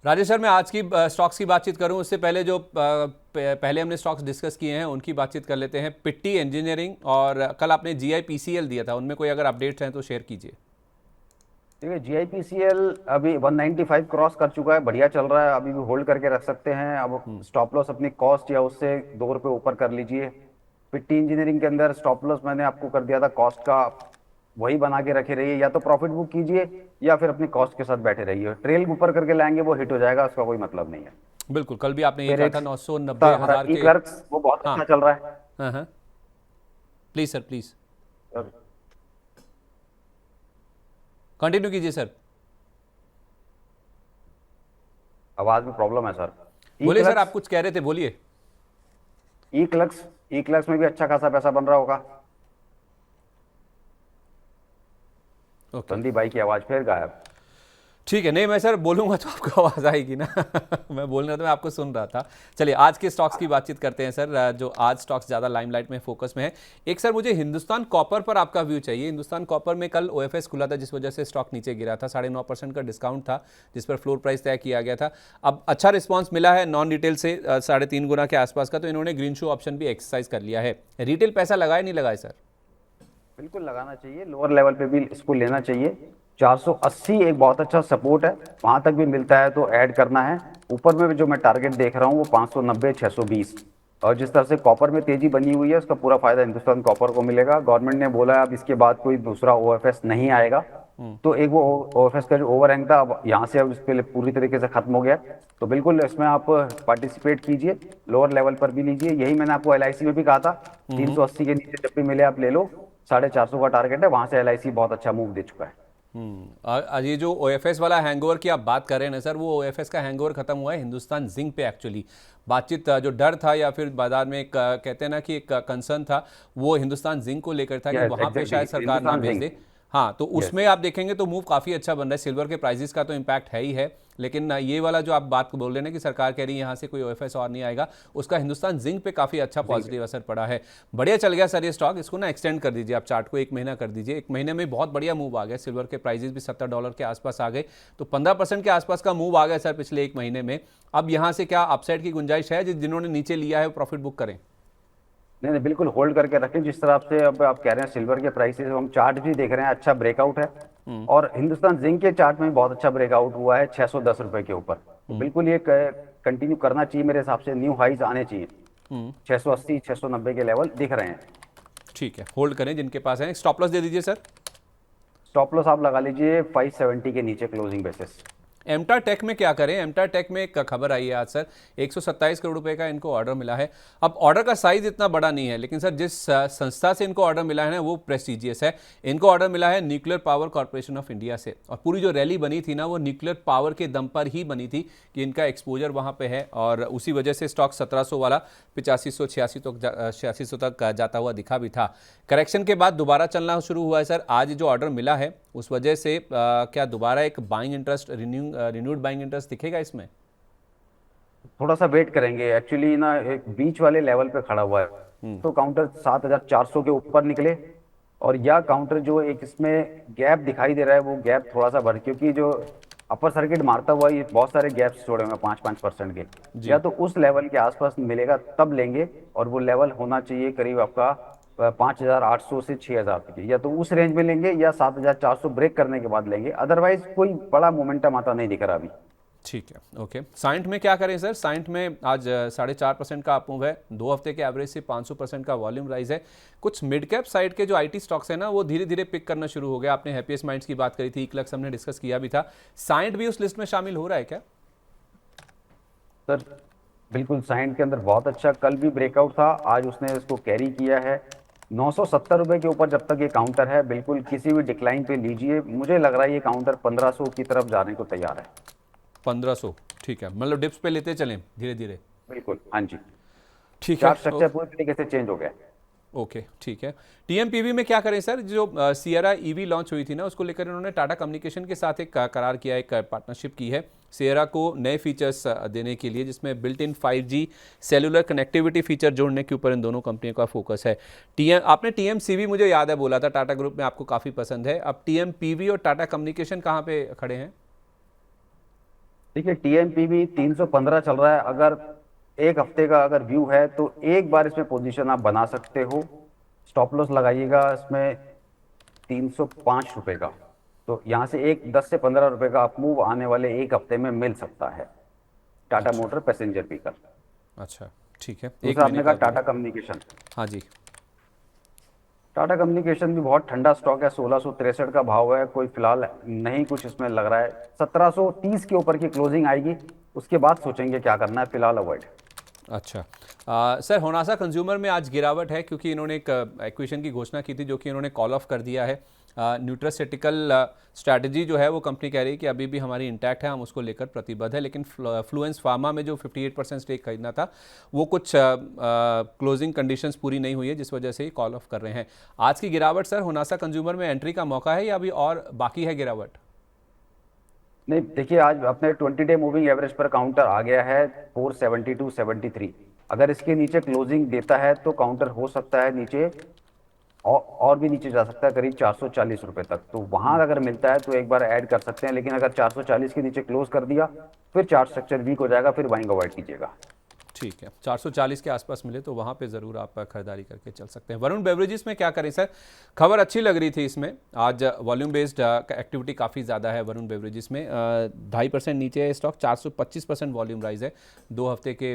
Rajesh sir, मैं आज की स्टॉक्स की बातचीत करूं उससे पहले जो पहले हमने स्टॉक्स डिस्कस किए हैं उनकी बातचीत कर लेते हैं। पिट्टी इंजीनियरिंग और कल आपने जीआईपीसीएल दिया था, उनमें कोई अगर अपडेट्स हैं तो शेयर कीजिए। देखिए जीआईपीसीएल अभी 195 क्रॉस कर चुका है, बढ़िया चल रहा है, अभी भी होल्ड करके रख सकते हैं। अब स्टॉप लॉस अपनी कॉस्ट या उससे ₹2 ऊपर कर लीजिए। पिट्टी इंजीनियरिंग के अंदर स्टॉप लॉस मैंने आपको कर दिया था कॉस्ट का, वही बना के रखे रहिए, या तो प्रॉफिट बुक कीजिए या फिर अपनी कॉस्ट के साथ बैठे रहिए। ट्रेल ऊपर करके लाएंगे वो हिट हो जाएगा, उसका कोई मतलब नहीं है। बिल्कुल, कल भी आपने यही फिर कहा एक था, 990 हमारा हज़ार ई के। क्लर्क्स वो बहुत हाँ अच्छा चल रहा है। हाँ हाँ, प्लीज़ सर, प्लीज़ कंटिन्यू कीजिए सर। आवाज में प्रॉब्लम है सर। ई बोलिए सर, आप क्लर्क्स कुछ कह रहे थे, बोलिए। ई क्लर्क्स ई क्लर्क्स में भी अच्छा खासा पैसा बन रहा होगा। ओके, संदीप भाई की आवाज फिर गायब। ठीक है। नहीं, मैं सर बोलूंगा तो आपको आवाज़ आएगी ना। मैं बोल रहा था, मैं आपको सुन रहा था। चलिए आज के स्टॉक्स की बातचीत करते हैं सर, जो आज स्टॉक्स ज़्यादा लाइमलाइट में फोकस में है। एक सर, मुझे हिंदुस्तान कॉपर पर आपका व्यू चाहिए। हिंदुस्तान कॉपर में कल ओएफएस खुला था, जिस वजह से स्टॉक नीचे गिरा था। 9.5% का डिस्काउंट था जिस पर फ्लोर प्राइस तय किया गया था। अब अच्छा रिस्पॉन्स मिला है नॉन रिटेल से, 3.5 गुना के आसपास का, तो इन्होंने ग्रीन शू ऑप्शन भी एक्सरसाइज कर लिया है। रिटेल पैसा लगाए नहीं लगाए सर? बिल्कुल लगाना चाहिए, लोअर लेवल पे भी इसको लेना चाहिए। 480 एक बहुत अच्छा सपोर्ट है, वहां तक भी मिलता है तो ऐड करना है। ऊपर में भी जो मैं टारगेट देख रहा हूँ वो 590 620। और जिस तरह से कॉपर में तेजी बनी हुई है उसका पूरा फायदा हिंदुस्तान कॉपर को मिलेगा। गवर्नमेंट ने बोला है अब इसके बाद कोई दूसरा ओएफएस नहीं आएगा, तो एक वो ओएफएस का जो ओवरहैंग था अब यहाँ से अब इसके लिए पूरी तरीके से खत्म हो गया। तो बिल्कुल इसमें आप पार्टिसिपेट कीजिए, लोअर लेवल पर भी लीजिए। यही मैंने आपको एलआईसी में भी कहा था, 380 के नीचे जब भी मिले आप ले लो। 450 का टारगेट है, वहां से एलआईसी बहुत अच्छा मूव दे चुका है। और ये जो ओएफएस वाला हैंगओवर की आप बात कर रहे हैं ना सर, वो ओएफएस का हैंगओवर खत्म हुआ है हिंदुस्तान जिंक पे एक्चुअली। बातचीत जो डर था या फिर बाजार में एक कहते हैं ना कि एक कंसर्न था, वो हिंदुस्तान जिंक को लेकर था कि यस वहाँ पे एग्जैक्टली, शायद सरकार ना हिंदुस्तान भेज जिंक। दे। हाँ, तो यस उसमें आप देखेंगे तो मूव काफ़ी अच्छा बन रहा है। सिल्वर के प्राइजेस का तो इम्पैक्ट है ही है, लेकिन ये वाला जो आप बात बोल रहे हैं ना कि सरकार कह रही है यहाँ से कोई ओएफएस और नहीं आएगा, उसका हिंदुस्तान जिंक पे काफ़ी अच्छा जिंक। पॉजिटिव असर पड़ा है। बढ़िया चल गया सर ये स्टॉक। इसको ना एक्सटेंड कर दीजिए आप, चार्ट को 1 महीना कर दीजिए। 1 महीने में बहुत बढ़िया मूव आ गया। सिल्वर के प्राइजेस भी $70 के आसपास आ गए, तो 15% के आसपास का मूव आ गया सर पिछले 1 महीने में। अब यहाँ से क्या अपसाइड की गुंजाइश है? जिन्होंने नीचे लिया है वो प्रॉफिट बुक करें? नहीं नहीं, बिल्कुल होल्ड करके रखें। जिस तरह से अब आप कह रहे हैं सिल्वर के प्राइसेस, हम चार्ट भी देख रहे हैं, अच्छा ब्रेकआउट है। और हिंदुस्तान जिंक के चार्ट में भी बहुत अच्छा ब्रेकआउट हुआ है ₹610 के ऊपर। तो बिल्कुल ये कंटिन्यू करना चाहिए मेरे हिसाब से, न्यू हाइज आने चाहिए। 680 690 के लेवल दिख रहे हैं। ठीक है, होल्ड करें जिनके पास है। स्टॉप लॉस दे दीजिए सर। स्टॉप लॉस आप लगा लीजिए 570 के नीचे क्लोजिंग बेसिस। एमटा टेक में क्या करें? एमटा टेक में एक खबर आई है आज सर, 127 करोड़ रुपए का इनको ऑर्डर मिला है। अब ऑर्डर का साइज इतना बड़ा नहीं है, लेकिन सर जिस संस्था से इनको ऑर्डर मिला है ना वो प्रेस्टिजियस है। इनको ऑर्डर मिला है nuclear power corporation of India से, और पूरी जो रैली बनी थी ना वो न्यूक्लियर पावर के दम पर ही बनी थी कि इनका एक्सपोजर वहाँ पे है, और उसी वजह से स्टॉक 1700 वाला 8500 8600 तक जाता हुआ दिखा भी था। करेक्शन के बाद दोबारा चलना शुरू हुआ है सर। आज जो ऑर्डर मिला है उस वजह से क्या दोबारा एक buying interest, renewed buying interest दिखेगा इसमें? थोड़ा सा वेट करेंगे, एक्चुअली ना एक बीच वाले लेवल पे खड़ा हुआ है। तो काउंटर 7400 के ऊपर निकले, और या काउंटर जो एक इसमें गैप दिखाई दे रहा है वो गैप थोड़ा सा बढ़, क्योंकि जो अपर सर्किट मारता हुआ ये बहुत सारे गैप्स छोड़े हुए हैं 5-5% के। या जी। तो उस लेवल के आसपास मिलेगा तब लेंगे, और वो लेवल होना चाहिए करीब आपका 5800 से 6000 तक, या तो उस रेंज में लेंगे या 7400 ब्रेक करने के बाद लेंगे। अदरवाइज कोई बड़ा मोमेंटम आता नहीं दिख रहा अभी। ठीक है, ओके। साइंट में क्या करें सर? साइंट में आज 4.5% का अप मूव है। 2 हफ्ते के एवरेज से 500% का वॉल्यूम राइज है। कुछ मिड कैप साइड के जो आईटी स्टॉक्स हैं ना वो धीरे धीरे पिक करना शुरू हो गया। आपने हैप्पीएस्ट माइंड्स की बात करी थी, इक्लक्स हमने डिस्कस किया भी था। साइंट भी उस लिस्ट में शामिल हो रहा है क्या? सर बिल्कुल, साइंट के अंदर बहुत अच्छा कल भी ब्रेकआउट था, आज उसने इसको कैरी किया है। ₹970 के ऊपर जब तक ये काउंटर है, बिल्कुल किसी भी डिक्लाइन पे लीजिए। मुझे लग रहा है ये काउंटर 1500 की तरफ जाने को तैयार है। 1500? ठीक है, मतलब डिप्स पे लेते चलें धीरे धीरे। बिल्कुल, हाँ जी। ठीक है। चार्ट स्ट्रक्चर पूरी तरीके से चेंज हो गया है। ओके, ठीक है। टीएमपीवी में क्या करें सर? जो सियरा ईवी लॉन्च हुई थी ना उसको लेकर इन्होंने टाटा कम्युनिकेशन के साथ एक करार किया, एक पार्टनरशिप की है सियरा को नए फीचर्स देने के लिए, जिसमें built in 5G cellular connectivity feature जोड़ने के ऊपर इन दोनों कंपनियों का फोकस है। आपने टीएमसीवी मुझे याद है बोला था, टाटा ग्रुप में आपको काफ़ी पसंद है। अब टीएमपीवी और टाटा कम्युनिकेशन कहाँ पे खड़े हैं? देखिए टीएमपी भी 315 चल रहा है। अगर एक हफ्ते का अगर व्यू है तो एक बार इसमें पोजीशन आप बना सकते हो। स्टॉप लॉस लगाइएगा इसमें 305 रुपए का। तो यहाँ से एक 10 से 15 रुपए का अप मूव आने वाले एक हफ्ते में मिल सकता है टाटा अच्छा। Motor passenger vehicle. अच्छा, ठीक है, एक दूसरा महीने आपने कहा का व्यू। टाटा कम्युनिकेशन। हाँ जी। टाटा कम्युनिकेशन भी बहुत ठंडा स्टॉक है, 1663 का भाव है, कोई फिलहाल नहीं कुछ इसमें लग रहा है। 1730 के ऊपर की क्लोजिंग आएगी, उसके बाद सोचेंगे क्या करना है, फिलहाल अवॉइड। अच्छा। सर, होनासा कंज्यूमर में आज गिरावट है क्योंकि इन्होंने एक एक्विजिशन की घोषणा की थी जो कि इन्होंने कॉल ऑफ कर दिया है। न्यूट्रास्यूटिकल स्ट्रैटेजी जो है वो कंपनी कह रही है कि अभी भी हमारी इंटैक्ट है, हम उसको लेकर प्रतिबद्ध है, लेकिन फ्लुएंस फार्मा में जो 58% स्टेक खरीदना था वो कुछ क्लोजिंग कंडीशंस पूरी नहीं हुई है, जिस वजह से ही कॉल ऑफ कर रहे हैं। आज की गिरावट सर, होनासा कंज्यूमर में एंट्री का मौका है या अभी और बाकी है गिरावट? नहीं देखिए, आज अपने 20 डे मूविंग एवरेज पर काउंटर आ गया है 472.73। अगर इसके नीचे क्लोजिंग देता है तो काउंटर हो सकता है नीचे, और भी नीचे जा सकता है करीब 440 रुपए तक। तो वहां अगर मिलता है तो एक बार ऐड कर सकते हैं, लेकिन अगर 440 के नीचे क्लोज कर दिया फिर चार्ट स्ट्रक्चर वीक हो जाएगा, फिर बाइंग अवॉइड कीजिएगा। ठीक है, 440 के आसपास मिले तो वहाँ पे ज़रूर आप खरीदारी करके चल सकते हैं। वरुण बेवरेजेस में क्या करें सर? खबर अच्छी लग रही थी इसमें, आज वॉल्यूम बेस्ड एक्टिविटी काफ़ी ज़्यादा है वरुण बेवरेजेस में। 2.5% नीचे है स्टॉक, 425% वॉल्यूम राइज है 2 हफ्ते के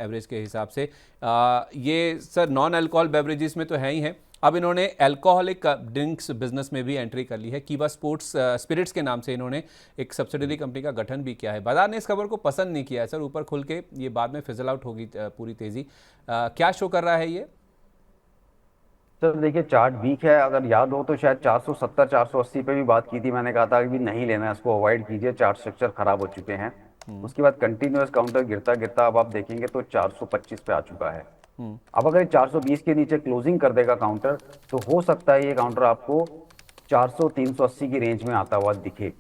एवरेज के हिसाब से। ये सर नॉन अल्कोहल बेवरेजेस में तो है ही है, अब इन्होंने अल्कोहलिक ड्रिंक्स बिजनेस में भी एंट्री कर ली है। कीवा स्पोर्ट्स स्पिरिट्स के नाम से इन्होंने एक सब्सिडरी कंपनी का गठन भी किया है। बाजार ने इस खबर को पसंद नहीं किया है सर, ऊपर खुल के ये बाद में फिजल आउट होगी पूरी तेजी। क्या शो कर रहा है ये? सर देखिए, चार्ट वीक है, अगर याद हो तो शायद 470 480 पे भी बात की थी, मैंने कहा था कि भी नहीं लेना है, इसको अवॉइड कीजिए, चार्ट स्ट्रक्चर खराब हो चुके हैं। उसके बाद कंटिन्यूअस काउंटर गिरता गिरता अब आप देखेंगे तो 425 पे आ चुका है। अब अगर 420 के नीचे क्लोजिंग कर देगा काउंटर तो हो सकता है ये काउंटर आपको 400 380 की रेंज में आता हुआ दिखे।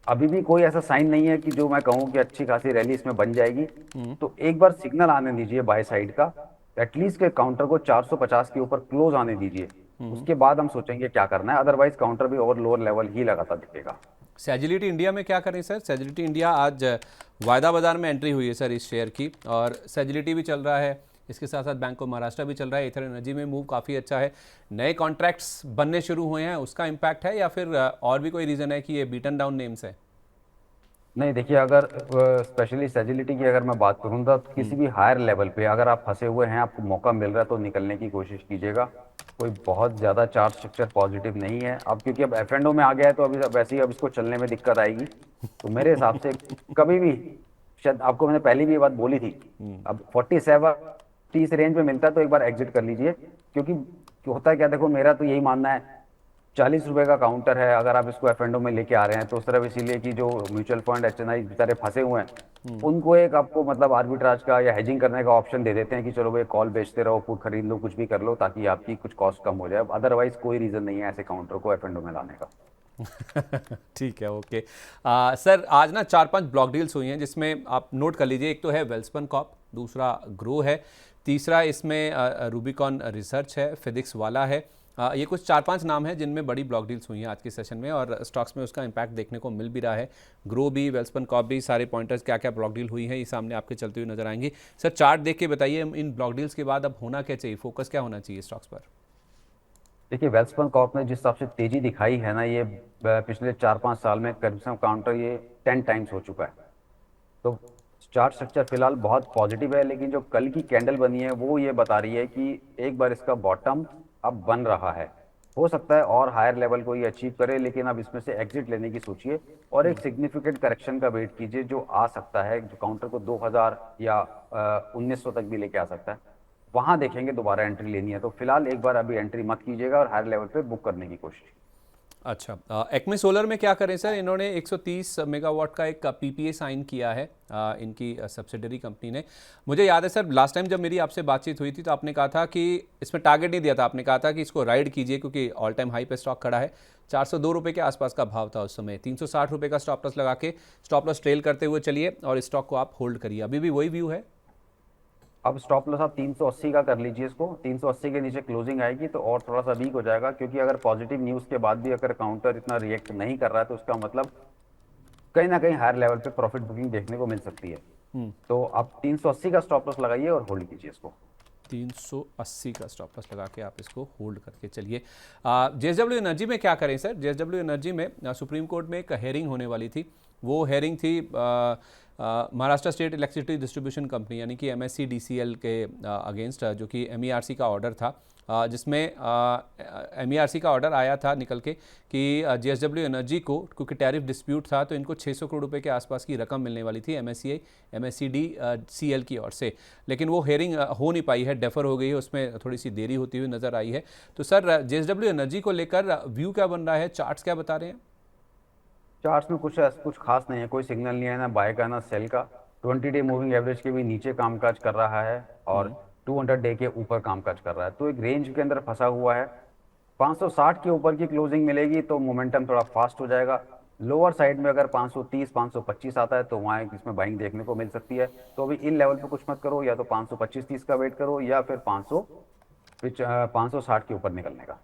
अभी भी कोई ऐसा साइन नहीं है कि जो मैं कहूँ कि अच्छी खासी रैली इसमें बन जाएगी। तो एक बार सिग्नल आने दीजिए बाय साइड का, एटलीस्ट के काउंटर को 450 के ऊपर क्लोज आने दीजिए, उसके बाद हम सोचेंगे क्या करना है। अदरवाइज काउंटर भी और लोअर लेवल ही लगातार दिखेगा। सेजिलिटी इंडिया में क्या करें सर? सेजिलिटी इंडिया आज वायदा बाजार में एंट्री हुई है सर इस शेयर की, और सेजिलिटी भी चल रहा है, इसके साथ साथ बैंक ऑफ महाराष्ट्र भी चल रहा है। इथर एनर्जी में मूव काफ़ी अच्छा है, नए कॉन्ट्रैक्ट्स बनने शुरू हुए हैं, उसका इम्पैक्ट है या फिर और भी कोई रीज़न है कि ये बीटन डाउन नेम्स है? नहीं देखिए, अगर स्पेशली सेजिलिटी की अगर मैं बात करूँ तो किसी भी हायर लेवल पे अगर आप फंसे हुए हैं, आपको मौका मिल रहा है तो निकलने की कोशिश कीजिएगा। कोई बहुत ज़्यादा चार्ट स्ट्रक्चर पॉजिटिव नहीं है अब, क्योंकि अब एफ एंड ओ में आ गया है तो अभी वैसे ही अब इसको चलने में दिक्कत आएगी। तो मेरे हिसाब से कभी भी, शायद आपको मैंने पहले भी ये बात बोली थी, अब 47 30 रेंज में मिलता है तो एक बार एग्जिट कर लीजिए। क्योंकि होता है क्या, देखो मेरा तो यही मानना है, 40 रुपए का काउंटर है, अगर आप इसको एफ एंड ओ में लेके आ रहे हैं तो सिर्फ इसीलिए कि जो म्यूचुअल फंड एचएनआई बेचारे फंसे हुए हैं उनको एक आपको मतलब आर्बिट्राज का या हेजिंग करने का ऑप्शन दे देते हैं कि चलो भाई कॉल बेचते रहो, पुट खरीद लो, कुछ भी कर लो, ताकि आपकी कुछ कॉस्ट कम हो जाए। अदरवाइज कोई रीजन नहीं है ऐसे काउंटर को एफ एंड ओ में लाने का। ठीक है, ओके। सर, आज ना 4-5 ब्लॉक डील्स हुई हैं जिसमें आप नोट कर लीजिए। एक तो है वेल्सपन कॉप, दूसरा ग्रो है, तीसरा इसमें रूबिकॉन रिसर्च है, फिजिक्स वाला है। ये कुछ 4-5 नाम हैं जिनमें बड़ी ब्लॉक डील्स हुई हैं आज के सेशन में, और स्टॉक्स में उसका इम्पैक्ट देखने को मिल भी रहा है। ग्रो भी, वेल्सपन कॉप भी, सारे पॉइंटर्स क्या क्या ब्लॉक डील हुई है ये सामने आपके चलते हुए नजर आएंगी। सर, चार्ट देख के बताइए इन ब्लॉक डील्स के बाद अब होना क्या चाहिए, फोकस क्या होना चाहिए स्टॉक्स पर? देखिए, वेल्सपन कॉर्प ने जिस हिसाब से तेजी दिखाई है ना, ये पिछले 4-5 साल में करीब काउंटर ये 10 टाइम्स हो चुका है। तो चार्ट स्ट्रक्चर फिलहाल बहुत पॉजिटिव है, लेकिन जो कल की कैंडल बनी है वो ये बता रही है कि एक बार इसका बॉटम अब बन रहा है। हो सकता है और हायर लेवल को ये अचीव करे, लेकिन अब इसमें से एग्जिट लेने की सोचिए और एक सिग्निफिकेंट करेक्शन का वेट कीजिए जो आ सकता है, जो काउंटर को 2000 या 1900 तक भी लेके आ सकता है। वहां देखेंगे दोबारा एंट्री लेनी है तो फिलहाल एक बार अभी एंट्री मत कीजिएगा और हायर लेवल पे बुक करने की कोशिश। अच्छा, एक्मे सोलर में क्या करें सर? इन्होंने 130 मेगावाट का एक पीपीए साइन किया है इनकी सब्सिडरी कंपनी ने। मुझे याद है सर, लास्ट टाइम जब मेरी आपसे बातचीत हुई थी तो आपने कहा था कि इसमें टारगेट नहीं दिया था, आपने कहा था कि इसको राइड कीजिए क्योंकि ऑल टाइम हाई पे स्टॉक खड़ा है। 402 रुपये के आसपास का भाव था उस समय, 360 रुपये का स्टॉप लॉस लगा के स्टॉप लॉस ट्रेल करते हुए चलिए और इस स्टॉक को आप होल्ड करिए। अभी भी वही व्यू है? अब स्टॉप लॉस आप 380 का कर लीजिए, इसको 380 के नीचे क्लोजिंग आएगी तो और थोड़ा सा वीक हो जाएगा, क्योंकि अगर पॉजिटिव न्यूज़ के बाद भी अगर काउंटर इतना रिएक्ट नहीं कर रहा है तो उसका मतलब कहीं ना कहीं हायर लेवल पे प्रॉफिट बुकिंग देखने को मिल सकती है। तो आप 380 का स्टॉप लॉस लगाइए और होल्ड कीजिए इसको। 380 का स्टॉप लॉस लगा के आप इसको होल्ड करके चलिए। जेएसडब्ल्यू एनर्जी में क्या करें सर? जेएसडब्ल्यू एनर्जी में सुप्रीम कोर्ट में एक हेयरिंग होने वाली थी। वो हेयरिंग थी Maharashtra state electricity distribution company यानी कि MSEDCL के अगेंस्ट, जो कि MERC का ऑर्डर था, जिसमें MERC का ऑर्डर आया था निकल के कि जेएसडब्ल्यू एनर्जी को, क्योंकि टैरिफ डिस्प्यूट था, तो इनको 600 करोड़ रुपए के आसपास की रकम मिलने वाली थी MSEDCL की ओर से। लेकिन वो हेयरिंग हो नहीं पाई है, डेफर हो गई है, उसमें थोड़ी सी देरी होती हुई नजर आई है। तो सर जेएसडब्ल्यू एनर्जी को लेकर व्यू क्या बन रहा है, चार्ट्स क्या बता रहे हैं? चार्ट्स में कुछ खास नहीं है, कोई सिग्नल नहीं है ना बाय का ना सेल का। 20 डे मूविंग एवरेज के भी नीचे कामकाज कर रहा है और 200 डे के ऊपर कामकाज कर रहा है, तो एक रेंज के अंदर फंसा हुआ है। 560 के ऊपर की क्लोजिंग मिलेगी तो मोमेंटम थोड़ा फास्ट हो जाएगा। लोअर साइड में अगर 530 525 आता है तो वहाँ एक इसमें बाइंग देखने को मिल सकती है। तो अभी इन लेवल पे कुछ मत करो, या तो 525-30 का वेट करो या फिर 560 के ऊपर निकलने का।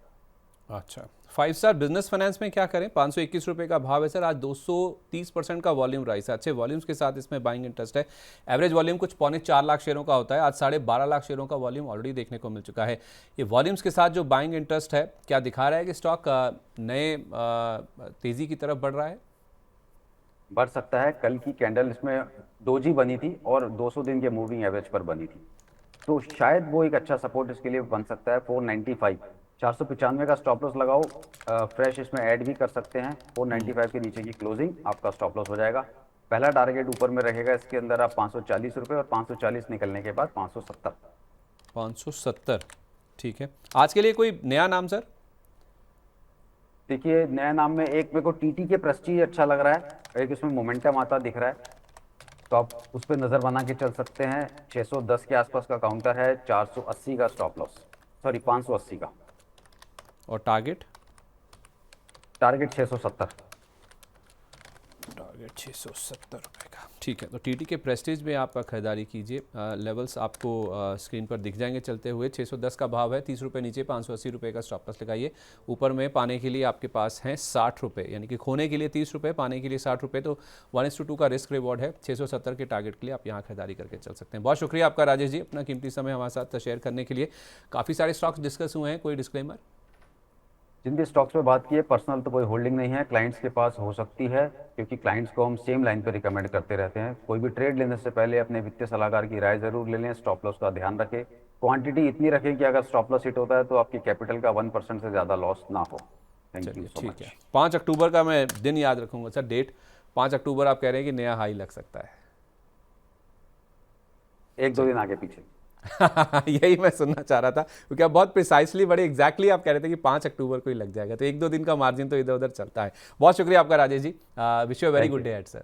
अच्छा, 5 स्टार बिजनेस फाइनेंस में क्या करें? 521 रुपये का भाव है सर। आज 230% का वॉल्यूम राइस है, अच्छे वॉल्यूम्स के साथ इसमें बाइंग इंटरेस्ट है। एवरेज वॉल्यूम कुछ 4.25 लाख शेयरों का होता है, आज 12.5 लाख शेयरों का वॉल्यूम ऑलरेडी देखने को मिल चुका है। ये वॉल्यूम्स के साथ जो बाइंग इंटरेस्ट है, क्या दिखा रहा है कि स्टॉक नए तेजी की तरफ बढ़ रहा है? बढ़ सकता है। कल की कैंडल इसमें डोजी बनी थी और 200 दिन के मूविंग एवरेज पर बनी थी, तो शायद वो एक अच्छा सपोर्ट इसके लिए बन सकता है। 495 495 का स्टॉप लॉस लगाओ। फ्रेश इसमें ऐड भी कर सकते हैं। 495 के नीचे की क्लोजिंग आपका स्टॉप लॉस हो जाएगा। पहला टारगेट ऊपर में रहेगा, इसके अंदर आप 540 रुपये, और 540 निकलने के बाद 570। 570, ठीक है। आज के लिए कोई नया नाम सर? देखिए, नया नाम में एक मेरे को TT के प्रेस्टीज अच्छा लग रहा है, एक इसमें मोमेंटम आता दिख रहा है, तो आप उस पर नज़र बना के चल सकते हैं। 610 के आसपास का काउंटर है, 480 का स्टॉप लॉस, सॉरी 580 का। और टारगेट? टारगेट 670। टारगेट 670 रुपये का, ठीक है। तो TT के प्रेस्टीज में आप खरीदारी कीजिए। लेवल्स आपको स्क्रीन पर दिख जाएंगे चलते हुए। 610 का भाव है, 30 रुपये नीचे 580 रुपये का स्टॉप लॉस लगाइए। ऊपर में पाने के लिए आपके पास हैं 60 रुपये, यानी कि खोने के लिए 30 रुपये, पाने के लिए 60 रुपये, तो 1:2 का रिस्क रिवॉर्ड है। 670 के टारगेट के लिए आप यहाँ खरीदारी करके चल सकते हैं। बहुत शुक्रिया आपका राजेश जी, अपना कीमती समय हमारे साथ शेयर करने के लिए। काफ़ी सारे स्टॉक्स डिस्कस हुए हैं, कोई डिस्क्लेमर? जिन भी स्टॉक्स पे बात की है, पर्सनल तो कोई होल्डिंग नहीं है, क्लाइंट्स के पास हो सकती है, क्योंकि क्लाइंट्स को हम सेम लाइन पे रिकमेंड करते रहते हैं। कोई भी ट्रेड लेने से पहले अपने वित्तीय सलाहकार की राय जरूर ले लें। स्टॉप लॉस का ध्यान रखें, क्वांटिटी इतनी रखें कि अगर स्टॉप लॉस हिट होता है तो आपकी कैपिटल का 1% से ज़्यादा लॉस ना हो। थैंक यू सो ठीक मच। है, 5 अक्टूबर का मैं दिन याद रखूंगा सर, डेट 5 अक्टूबर। आप कह रहे हैं कि नया हाई लग सकता है? 1-2 दिन आगे पीछे। यही मैं सुनना चाह रहा था, क्योंकि आप बहुत प्रिसाइसली, बड़े एग्जैक्टली आप कह रहे थे कि 5 अक्टूबर को ही लग जाएगा, तो 1-2 दिन का मार्जिन तो इधर उधर चलता है। बहुत शुक्रिया आपका Rajesh ji. Wish you very good day at sir.